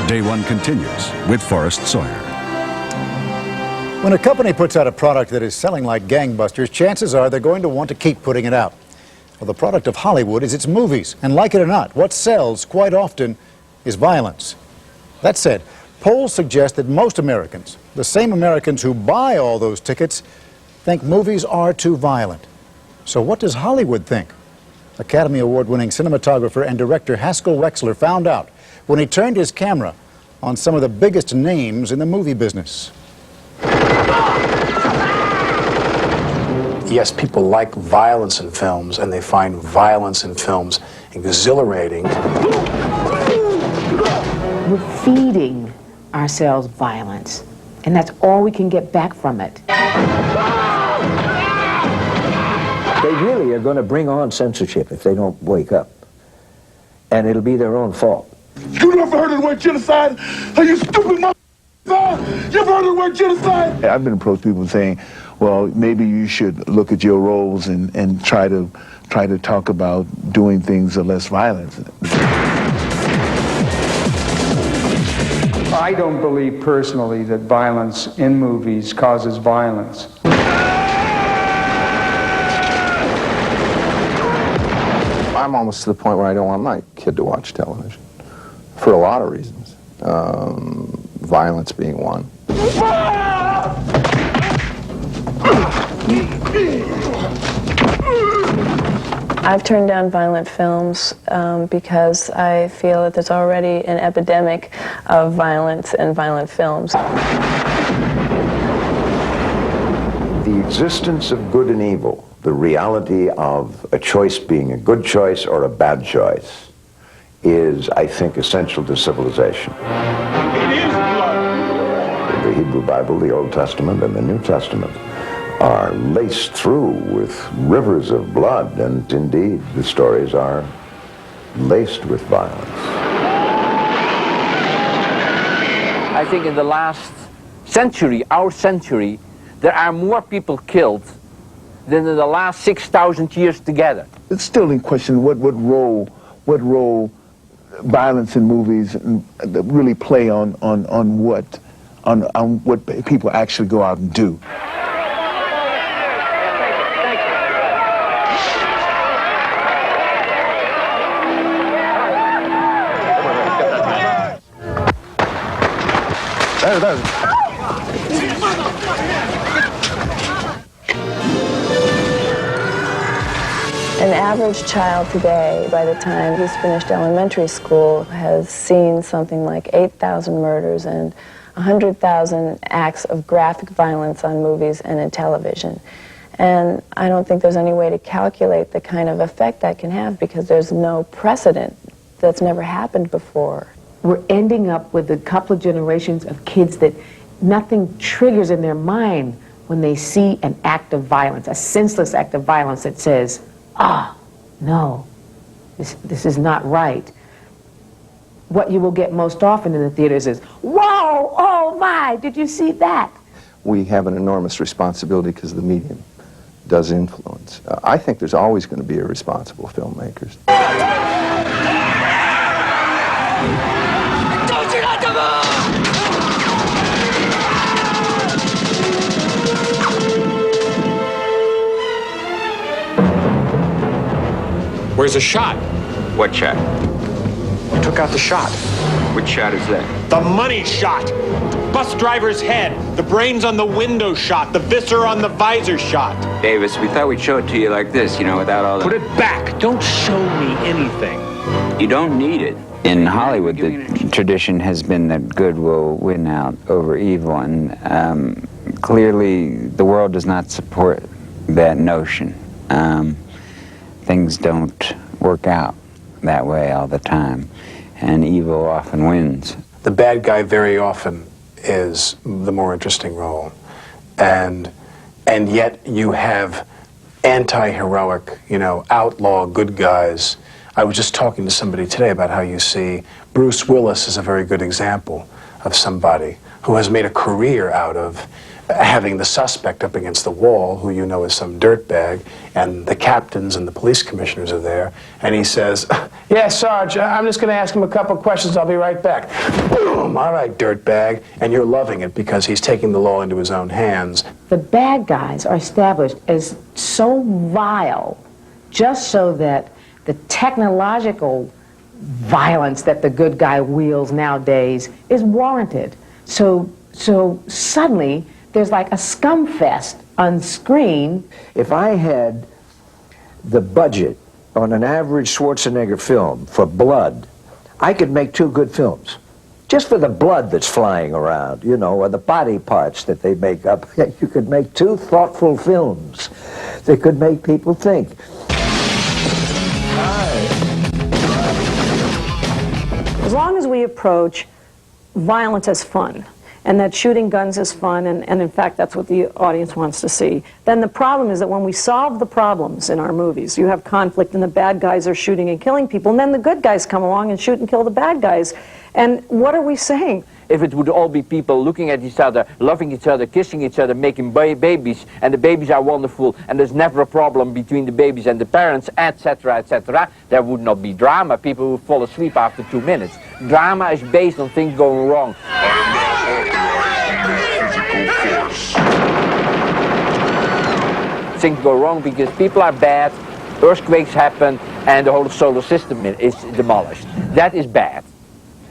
Day One continues with Forrest Sawyer. When a company puts out a product that is selling like gangbusters, chances are they're going to want to keep putting it out. Well, the product of Hollywood is its movies, and like it or not, what sells quite often is violence. That said, polls suggest that most Americans, the same Americans who buy all those tickets, think movies are too violent. So what does Hollywood think? Academy Award-winning cinematographer and director Haskell Wexler found out when he turned his camera on some of the biggest names in the movie business. Yes, people like violence in films, and they find violence in films exhilarating. We're feeding ourselves violence, and that's all we can get back from it. They really are going to bring on censorship if they don't wake up. And it'll be their own fault. You never heard of the word genocide? Are you stupid motherfucker? You ever heard of the word genocide? I've been approached people saying, well, maybe you should look at your roles and try to talk about doing things of less violence. I don't believe personally that violence in movies causes violence. I'm almost to the point where I don't want my kid to watch television, for a lot of reasons. Violence being one. I've turned down violent films because I feel that there's already an epidemic of violence and violent films. The existence of good and evil, the reality of a choice being a good choice or a bad choice, is, I think, essential to civilization. It is blood. The Hebrew Bible, the Old Testament, and the New Testament are laced through with rivers of blood, and indeed the stories are laced with violence. I think in the last century, our century, there are more people killed than in the last 6,000 years together. It's still in question what role violence in movies really play on what people actually go out and do. An average child today, by the time he's finished elementary school, has seen something like 8,000 murders and 100,000 acts of graphic violence on movies and in television. And I don't think there's any way to calculate the kind of effect that can have because there's no precedent. That's never happened before. We're ending up with a couple of generations of kids that nothing triggers in their mind when they see an act of violence, a senseless act of violence that says, no, this is not right. What you will get most often in the theaters is, whoa, oh my, did you see that? We have an enormous responsibility because the medium does influence. I think there's always going to be irresponsible filmmakers. Where's the shot? What shot? You took out the shot. Which shot is that? The money shot. Bus driver's head. The brains on the window shot. The viscera on the visor shot. Davis, we thought we'd show it to you like this, you know, without all the... Put it back. Don't show me anything. You don't need it. In Hollywood, the tradition has been that good will win out over evil, and clearly the world does not support that notion. Things don't work out that way all the time, and evil often wins. The bad guy very often is the more interesting role, and yet you have anti-heroic, outlaw good guys. I was just talking to somebody today about how you see Bruce Willis is a very good example of somebody who has made a career out of having the suspect up against the wall, who you know is some dirtbag, and the captains and the police commissioners are there, and he says, "Yeah, Sarge, I'm just going to ask him a couple questions. I'll be right back." Boom! All right, dirtbag. And you're loving it because he's taking the law into his own hands. The bad guys are established as so vile just so that the technological violence that the good guy wields nowadays is warranted. So suddenly, there's like a scumfest on screen. If I had the budget on an average Schwarzenegger film for blood, I could make 2 good films. Just for the blood that's flying around, you know, or the body parts that they make up, you could make 2 thoughtful films that could make people think. As long as we approach violence as fun, and that shooting guns is fun, and in fact that's what the audience wants to see, then the problem is that when we solve the problems in our movies, you have conflict and the bad guys are shooting and killing people, and then the good guys come along and shoot and kill the bad guys. And what are we saying? If it would all be people looking at each other, loving each other, kissing each other, making babies, and the babies are wonderful, and there's never a problem between the babies and the parents, etc., etc., there would not be drama. People would fall asleep after 2 minutes. Drama is based on things going wrong. Things go wrong because people are bad, earthquakes happen, and the whole solar system is demolished. That is bad.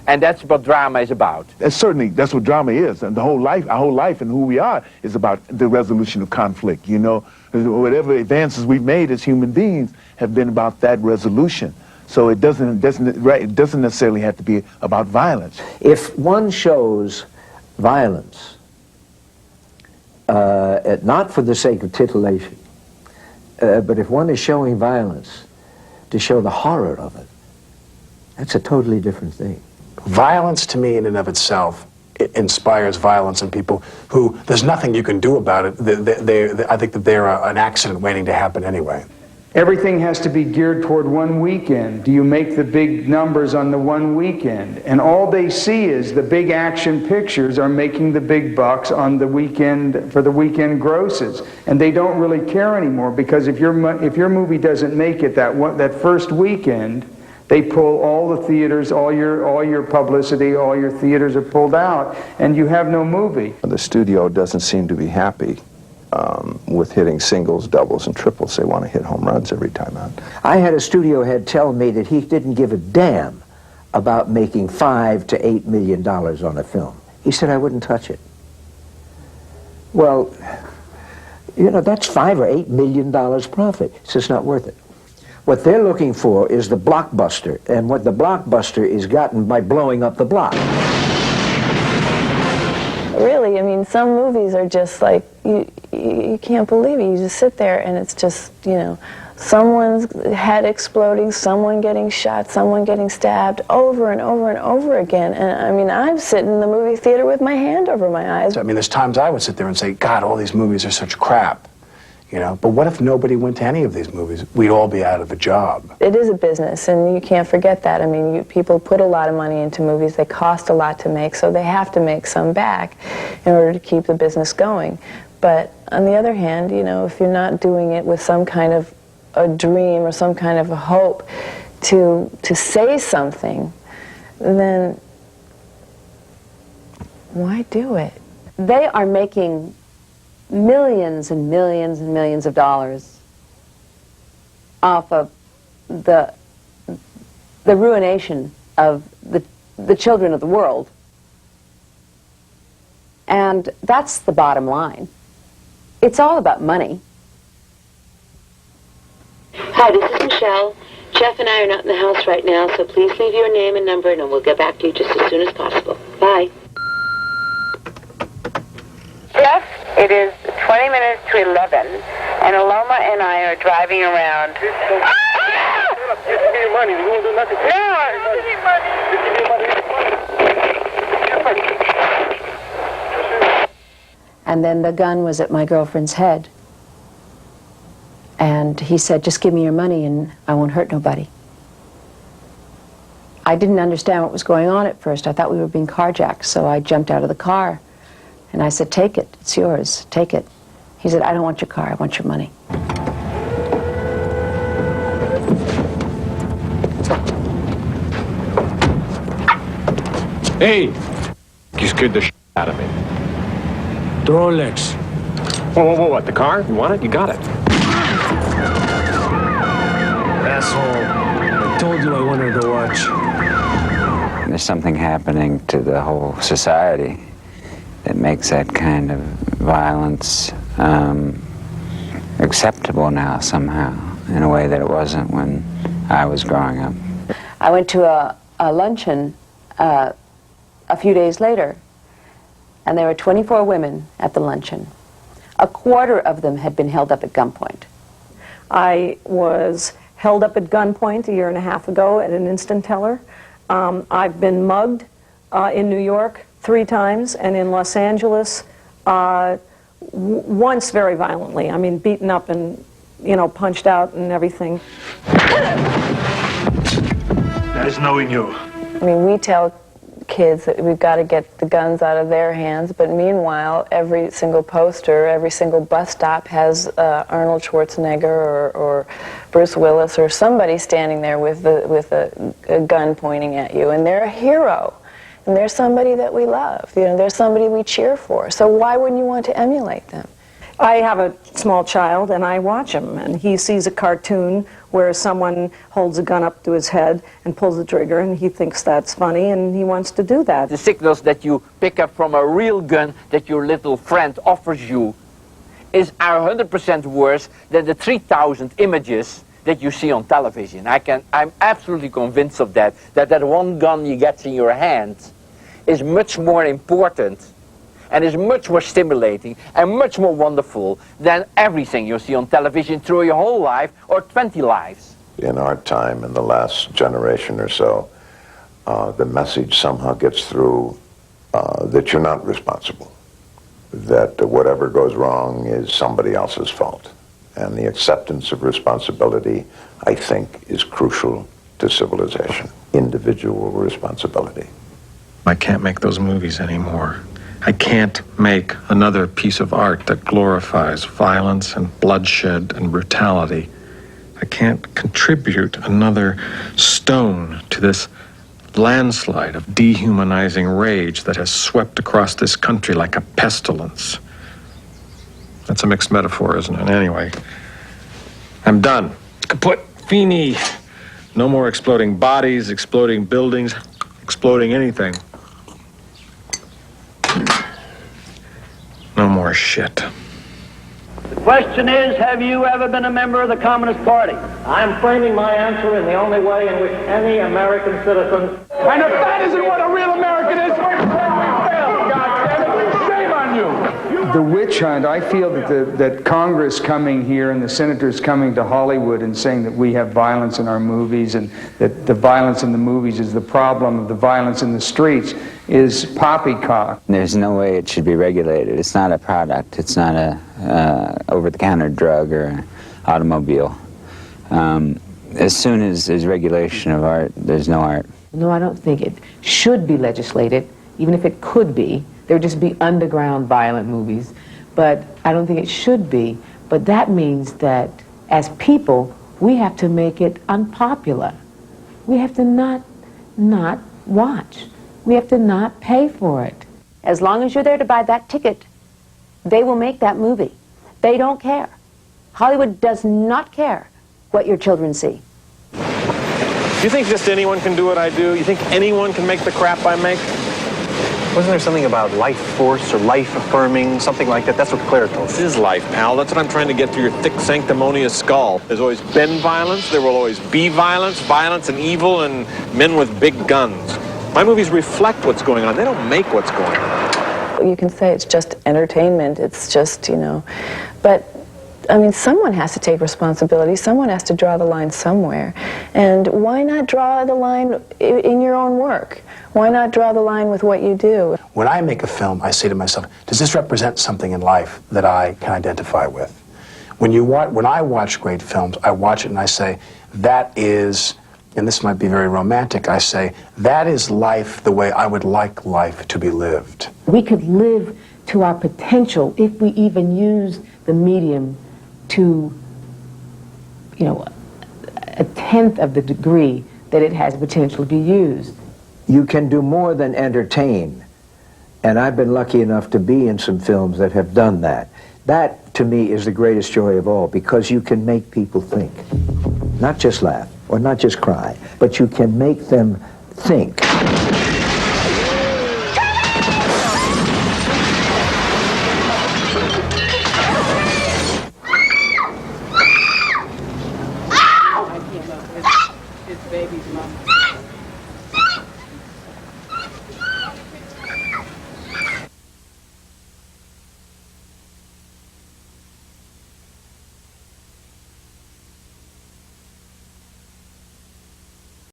And that's what drama is about. Certainly, that's what drama is. And our whole life and who we are is about the resolution of conflict, you know. Whatever advances we've made as human beings have been about that resolution. So it doesn't necessarily have to be about violence. If one shows violence, not for the sake of titillation, but if one is showing violence to show the horror of it, that's a totally different thing. Violence, to me, in and of itself, it inspires violence in people who, there's nothing you can do about it. I think that they're an accident waiting to happen anyway. Everything has to be geared toward one weekend. Do you make the big numbers on the one weekend? And all they see is the big action pictures are making the big bucks on the weekend, for the weekend grosses. And they don't really care anymore, because if your movie doesn't make it that first weekend, they pull all the theaters, all your publicity, all your theaters are pulled out, and you have no movie. The studio doesn't seem to be happy with hitting singles, doubles, and triples. They want to hit home runs every time out. I had a studio head tell me that he didn't give a damn about making $5 to $8 million on a film. He said, I wouldn't touch it. Well, you know, that's $5 or $8 million profit. It's just not worth it. What they're looking for is the blockbuster, and what the blockbuster is gotten by blowing up the block. Really, I mean, some movies are just like, you can't believe it. You just sit there and it's just, you know, someone's head exploding, someone getting shot, someone getting stabbed over and over and over again. And I mean, I'm sitting in the movie theater with my hand over my eyes. I mean, there's times I would sit there and say, God, all these movies are such crap. You know, but what if nobody went to any of these movies? We'd all be out of a job. It is a business, and you can't forget that. I mean, people put a lot of money into movies. They cost a lot to make, so they have to make some back in order to keep the business going. But on the other hand, you know, if you're not doing it with some kind of a dream or some kind of a hope to say something, then why do it? They are making millions and millions and millions of dollars off of the ruination of the children of the world. And that's the bottom line. It's all about money. Hi, this is Michelle. Jeff and I are not in the house right now, so please leave your name and number and we'll get back to you just as soon as possible. Bye. Jeff, it is 20 minutes to 11, and Aloma and I are driving around. Just give me your money. You won't do nothing. No, give me money. And then the gun was at my girlfriend's head. And he said, just give me your money and I won't hurt nobody. I didn't understand what was going on at first. I thought we were being carjacked, so I jumped out of the car. And I said, take it, it's yours, take it. He said, I don't want your car, I want your money. Hey! You scared the shit out of me. The Rolex. Whoa, what? The car? You want it? You got it. Asshole. I told you I wanted to watch. There's something happening to the whole society that makes that kind of violence acceptable now somehow, in a way that it wasn't when I was growing up. I went to a luncheon a few days later, and there were 24 women at the luncheon. A quarter of them had been held up at gunpoint. I was held up at gunpoint a year and a half ago at an instant teller. I've been mugged in New York 3 times, and in Los Angeles once very violently. I mean, beaten up and, you know, punched out and everything. Nice knowing you. I mean, we tell kids that we've got to get the guns out of their hands, but meanwhile, every single poster, every single bus stop has Arnold Schwarzenegger or Bruce Willis or somebody standing there with a gun pointing at you, and they're a hero, and they're somebody that we love. You know, they're somebody we cheer for. So why wouldn't you want to emulate them? I have a small child, and I watch him, and he sees a cartoon where someone holds a gun up to his head and pulls the trigger, and he thinks that's funny, and he wants to do that. The signals that you pick up from a real gun that your little friend offers you are 100% worse than the 3,000 images that you see on television. I'm absolutely convinced of that one gun you get in your hand is much more important and is much more stimulating and much more wonderful than everything you see on television through your whole life or 20 lives. In our time, in the last generation or so, the message somehow gets through that you're not responsible, that whatever goes wrong is somebody else's fault. And the acceptance of responsibility, I think, is crucial to civilization. Individual responsibility. I can't make those movies anymore. I can't make another piece of art that glorifies violence and bloodshed and brutality. I can't contribute another stone to this landslide of dehumanizing rage that has swept across this country like a pestilence. That's a mixed metaphor, isn't it? Anyway, I'm done. Kaput. Fini. No more exploding bodies, exploding buildings, exploding anything. No more shit. The question is, have you ever been a member of the Communist Party? I'm framing my answer in the only way in which any American citizen... And if that isn't what a real American is, we failed, goddammit. Shame on you. The witch hunt, I feel that Congress coming here and the senators coming to Hollywood and saying that we have violence in our movies and that the violence in the movies is the problem of the violence in the streets is poppycock. There's no way it should be regulated. It's not a product. It's not a over-the-counter drug or an automobile. As soon as there's regulation of art, there's no art. No, I don't think it should be legislated, even if it could be. There would just be underground violent movies. But I don't think it should be. But that means that as people, we have to make it unpopular. We have to not watch. We have to not pay for it. As long as you're there to buy that ticket, they will make that movie. They don't care. Hollywood does not care what your children see. You think just anyone can do what I do? You think anyone can make the crap I make? Wasn't there something about life force or life affirming, something like that? That's what Claire told me. This is life, pal. That's what I'm trying to get through your thick, sanctimonious skull. There's always been violence. There will always be violence, violence and evil, and men with big guns. My movies reflect what's going on. They don't make what's going on. You can say it's just entertainment. It's just, you know, but I mean, someone has to take responsibility. Someone has to draw the line somewhere. And why not draw the line in your own work? Why not draw the line with what you do? When I make a film, I say to myself, does this represent something in life that I can identify with? When I watch great films, I watch it and I say, that is and this might be very romantic, I say, that is life the way I would like life to be lived. We could live to our potential if we even use the medium to, you know, a tenth of the degree that it has potential to be used. You can do more than entertain. And I've been lucky enough to be in some films that have done that. That, to me, is the greatest joy of all, because you can make people think. Not just laugh, or not just cry, but you can make them think.